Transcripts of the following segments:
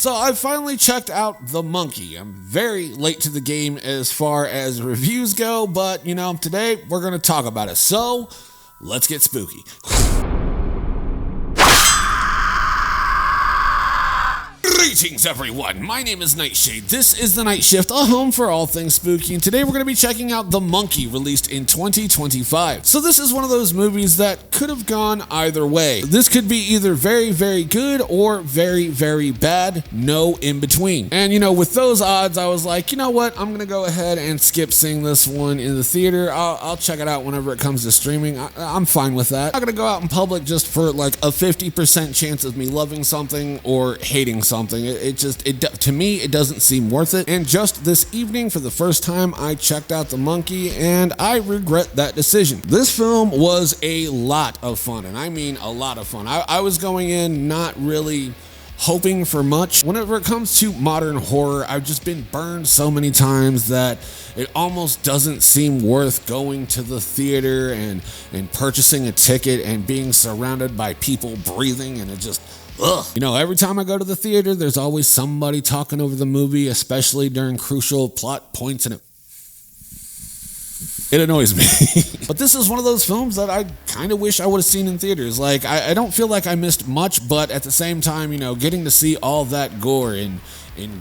So I finally checked out The Monkey. I'm very late to the game as far as reviews go, but today we're going to talk about it. So let's get spooky. Greetings everyone, my name is Nightshade. This is The Night Shift, a home for all things spooky, and today we're going to be checking out The Monkey, released in 2025. So this is one of those movies that could have gone either way. This could be either very, very good or very, very bad, no in between. And with those odds, I was like, you know what, I'm going to go ahead and skip seeing this one in the theater. I'll check it out whenever it comes to streaming. I'm fine with that. I'm not going to go out in public just for like a 50% chance of me loving something or hating something. To me, it doesn't seem worth it. And just this evening, for the first time, I checked out The Monkey, and I regret that decision. This film was a lot of fun, and I mean a lot of fun. I was going in not really hoping for much. Whenever it comes to modern horror, I've just been burned so many times that it almost doesn't seem worth going to the theater and purchasing a ticket and being surrounded by people breathing, and it just... ugh. Every time I go to the theater, there's always somebody talking over the movie, especially during crucial plot points, and it annoys me. But this is one of those films that I kind of wish I would have seen in theaters. Like, I don't feel like I missed much, but at the same time, getting to see all that gore in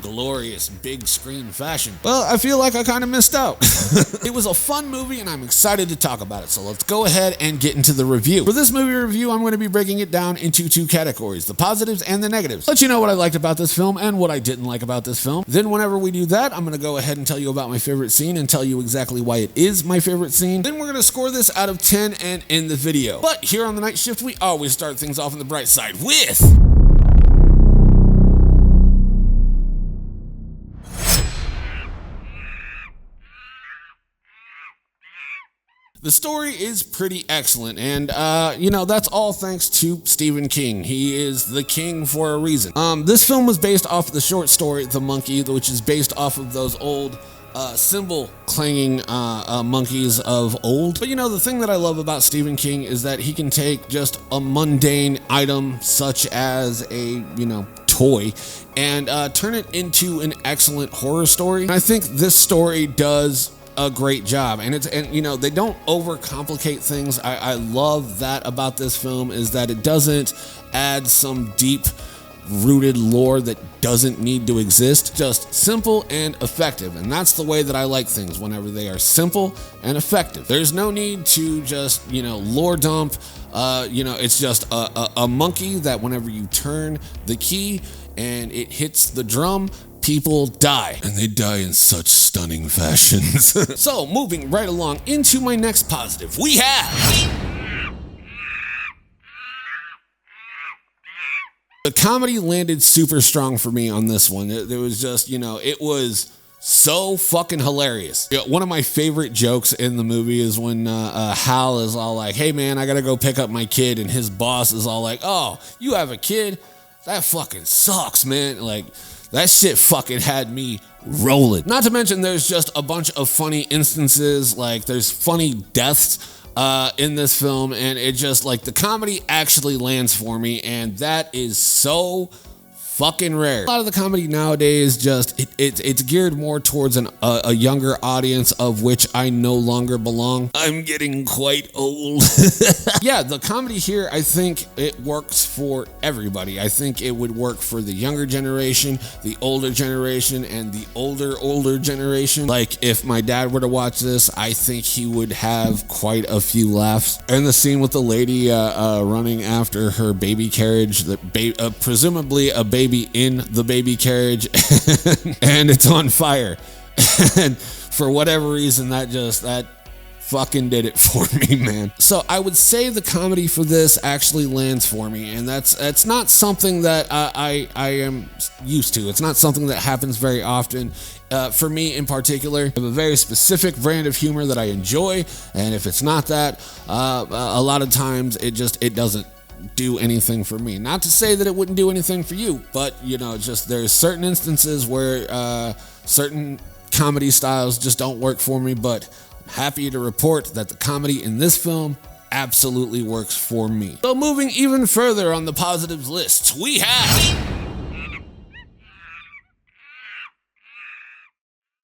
glorious big screen fashion, well, I feel like I kind of missed out. It was a fun movie, and I'm excited to talk about it, so let's go ahead and get into the review. For this movie review, I'm going to be breaking it down into two categories, the positives and the negatives. Let you know what I liked about this film and what I didn't like about this film. Then whenever we do that, I'm going to go ahead and tell you about my favorite scene and tell you exactly why it is my favorite scene. Then we're going to score this out of 10 and end the video. But here on The Night Shift, we always start things off on the bright side with... the story is pretty excellent, and that's all thanks to Stephen King. He is the king for a reason. This film was based off of the short story The Monkey, which is based off of those old cymbal clanging monkeys of old. But the thing that I love about Stephen King is that he can take just a mundane item such as a toy and turn it into an excellent horror story. And I think this story does a great job, and they don't overcomplicate things. I love that about this film, is that it doesn't add some deep rooted lore that doesn't need to exist. Just simple and effective, and that's the way that I like things, whenever they are simple and effective. There's no need to just lore dump. It's just a monkey that whenever you turn the key and it hits the drum, people die, and they die in such stunning fashions. So, moving right along into my next positive, we have... the comedy landed super strong for me on this one. It was just, it was so fucking hilarious. One of my favorite jokes in the movie is when Hal is all like, hey man, I gotta go pick up my kid, and his boss is all like, oh, you have a kid? That fucking sucks, man. Like, that shit fucking had me rolling. Not to mention, there's just a bunch of funny instances, like there's funny deaths in this film, and it just, like, the comedy actually lands for me, and that is so fucking rare. A lot of the comedy nowadays just, it's geared more towards a younger audience, of which I no longer belong. I'm getting quite old. Yeah, the comedy here, I think it works for everybody. I think it would work for the younger generation, the older generation, and the older generation. Like, if my dad were to watch this, I think he would have quite a few laughs. And the scene with the lady running after her baby carriage, presumably a baby in the baby carriage, and it's on fire. And for whatever reason, that fucking did it for me, man. So I would say the comedy for this actually lands for me, and that's not something that I am used to. It's not something that happens very often. For me in particular, I have a very specific brand of humor that I enjoy, and if it's not that, a lot of times it doesn't do anything for me. Not to say that it wouldn't do anything for you, but just there's certain instances where certain comedy styles just don't work for me, but I'm happy to report that the comedy in this film absolutely works for me. So moving even further on the positives list, we have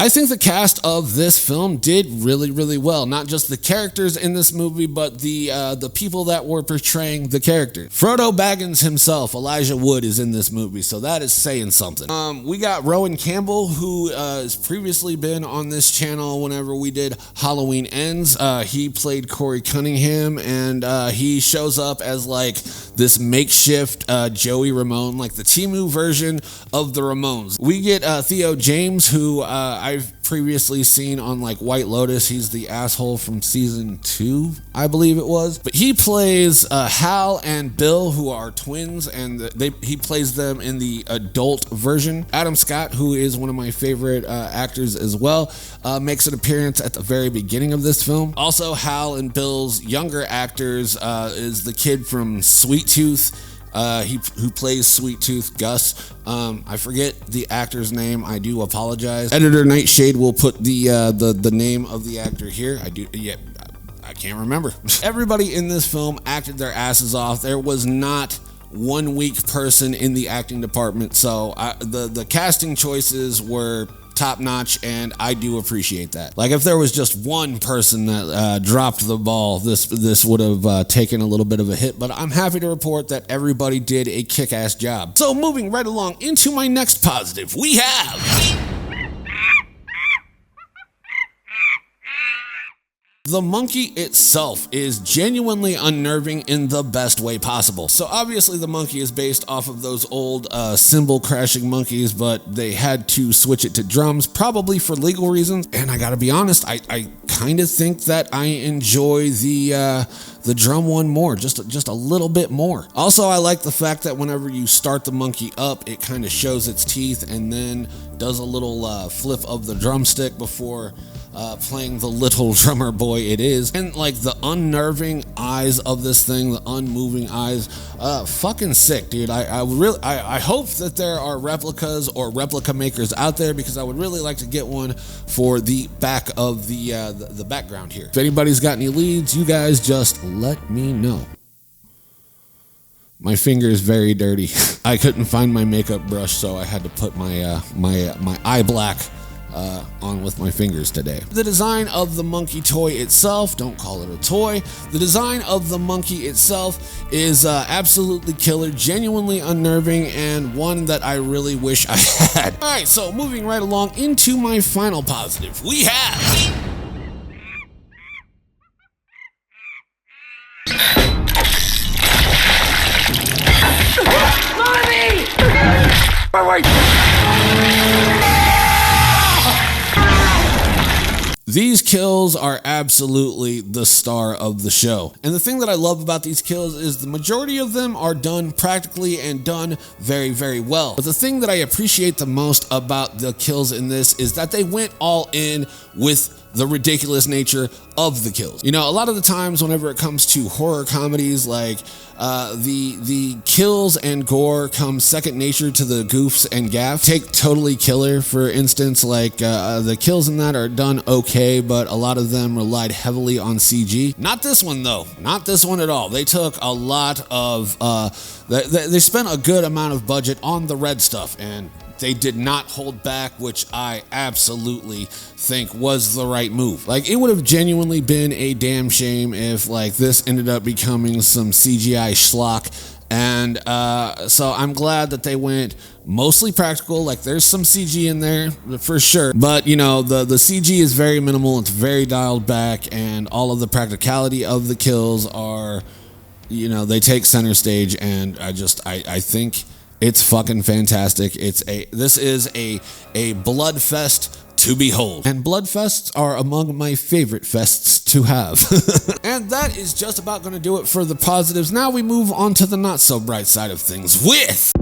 I think the cast of this film did really, really well. Not just the characters in this movie, but the people that were portraying the character. Frodo Baggins himself, Elijah Wood, is in this movie, so that is saying something. We got Rowan Campbell, who has previously been on this channel whenever we did Halloween Ends. He played Corey Cunningham, and he shows up as like this makeshift Joey Ramone, like the Temu version of the Ramones. We get Theo James, who I've previously seen on like White Lotus. He's the asshole from season 2, I believe it was. But he plays Hal and Bill, who are twins, and he plays them in the adult version. Adam Scott, who is one of my favorite actors as well, makes an appearance at the very beginning of this film. Also, Hal and Bill's younger actors is the kid from Sweet Tooth. Who plays Sweet Tooth, Gus. I forget the actor's name. I do apologize. Editor Nightshade will put the name of the actor here. I can't remember. Everybody in this film acted their asses off. There was not one weak person in the acting department. So the casting choices were top notch, and I do appreciate that. Like, if there was just one person that dropped the ball, this would have taken a little bit of a hit, but I'm happy to report that everybody did a kick-ass job. So moving right along into my next positive, we have the monkey itself is genuinely unnerving in the best way possible. So obviously the monkey is based off of those old cymbal crashing monkeys, but they had to switch it to drums, probably for legal reasons. And I gotta be honest, I kind of think that I enjoy the drum one more, just a little bit more. Also, I like the fact that whenever you start the monkey up, it kind of shows its teeth and then does a little flip of the drumstick before playing the little drummer boy it is. And like the unnerving eyes of this thing, the unmoving eyes, fucking sick, dude. I hope that there are replicas or replica makers out there, because I would really like to get one for the back of the background here. If anybody's got any leads, you guys just let me know. My finger is very dirty. I couldn't find my makeup brush, so I had to put my eye black on with my fingers today. The design of the monkey toy itself, don't call it a toy, the design of the monkey itself is absolutely killer, genuinely unnerving, and one that I really wish I had. Alright, so moving right along into my final positive, we have Mommy! Wait! These kills are absolutely the star of the show. And the thing that I love about these kills is the majority of them are done practically and done very, very well. But the thing that I appreciate the most about the kills in this is that they went all in with the ridiculous nature of the kills. You know, a lot of the times whenever it comes to horror comedies, like the kills and gore come second nature to the goofs and gaffs. Take Totally Killer, for instance. Like the kills in that are done okay, but a lot of them relied heavily on CG. Not this one though, not this one at all. They took a lot of, they spent a good amount of budget on the red stuff, and they did not hold back, which I absolutely think was the right move. Like, it would have genuinely been a damn shame if like this ended up becoming some CGI schlock. And so I'm glad that they went mostly practical. Like, there's some CG in there for sure, but you know, the CG is very minimal, it's very dialed back, and all of the practicality of the kills are, you know, they take center stage, and I think it's fucking fantastic. This is a blood fest to behold. And blood fests are among my favorite fests to have. And that is just about going to do it for the positives. Now we move on to the not so bright side of things with...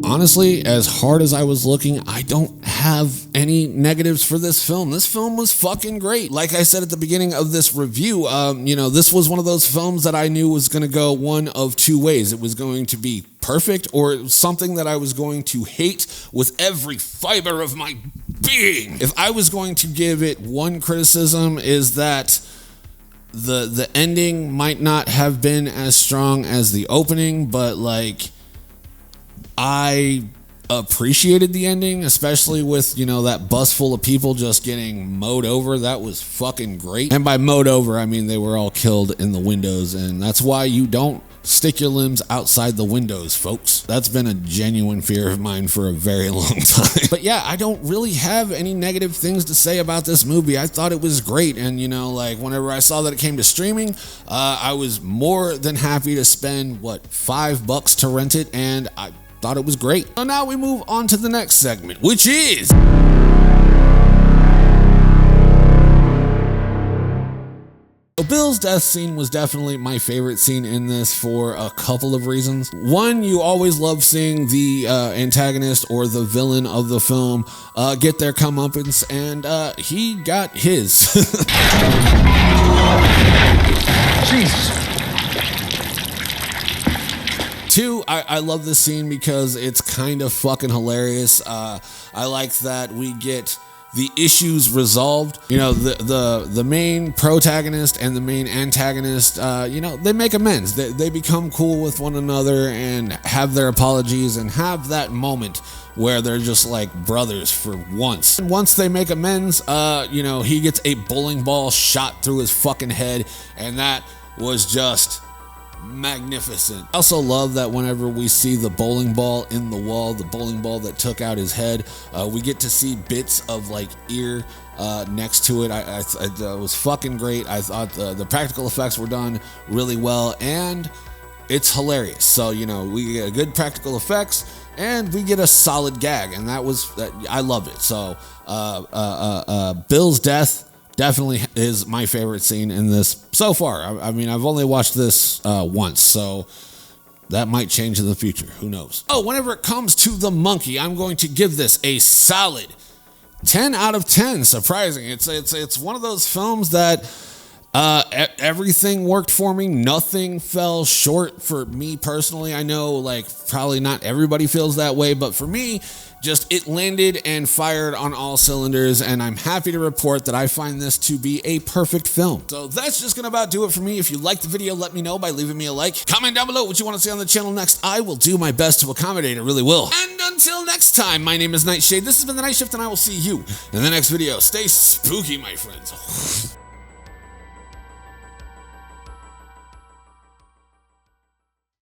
Honestly, as hard as I was looking, I don't have any negatives for this film. This film was fucking great. Like I said at the beginning of this review, you know, this was one of those films that I knew was going to go one of two ways. It was going to be perfect, or something that I was going to hate with every fiber of my being. If I was going to give it one criticism, is that the ending might not have been as strong as the opening, but like, I appreciated the ending, especially with, you know, that bus full of people just getting mowed over. That was fucking great. And by mowed over, I mean they were all killed in the windows, and that's why you don't stick your limbs outside the windows, folks. That's been a genuine fear of mine for a very long time. But yeah, I don't really have any negative things to say about this movie. I thought it was great, and you know, like whenever I saw that it came to streaming, I was more than happy to spend, what, $5 to rent it, and I thought it was great. So now we move on to the next segment, which is... So Bill's death scene was definitely my favorite scene in this for a couple of reasons. One, you always love seeing the antagonist or the villain of the film get their comeuppance, and he got his. Jesus. Two, I love this scene because it's kind of fucking hilarious. I like that we get the issues resolved. You know, the main protagonist and the main antagonist, you know, they make amends. They become cool with one another and have their apologies and have that moment where they're just like brothers for once. And once they make amends, you know, he gets a bowling ball shot through his fucking head, and that was just magnificent. I also love that whenever we see the bowling ball in the wall, the bowling ball that took out his head, we get to see bits of like ear next to it. It was fucking great. I thought the practical effects were done really well, and it's hilarious. So, you know, we get good practical effects and we get a solid gag, and I loved it. So Bill's death definitely is my favorite scene in this so far. I mean, I've only watched this once, so that might change in the future. Who knows? Oh, whenever it comes to the monkey, I'm going to give this a solid 10 out of 10. Surprising. It's one of those films that everything worked for me. Nothing fell short for me personally. I know, like, probably not everybody feels that way, but for me, just it landed and fired on all cylinders, and I'm happy to report that I find this to be a perfect film. So that's just gonna about do it for me. If you liked the video, let me know by leaving me a like. Comment down below what you want to see on the channel next. I will do my best to accommodate. I really will. And until next time, my name is Nightshade. This has been The Night Shift, and I will see you in the next video. Stay spooky, my friends.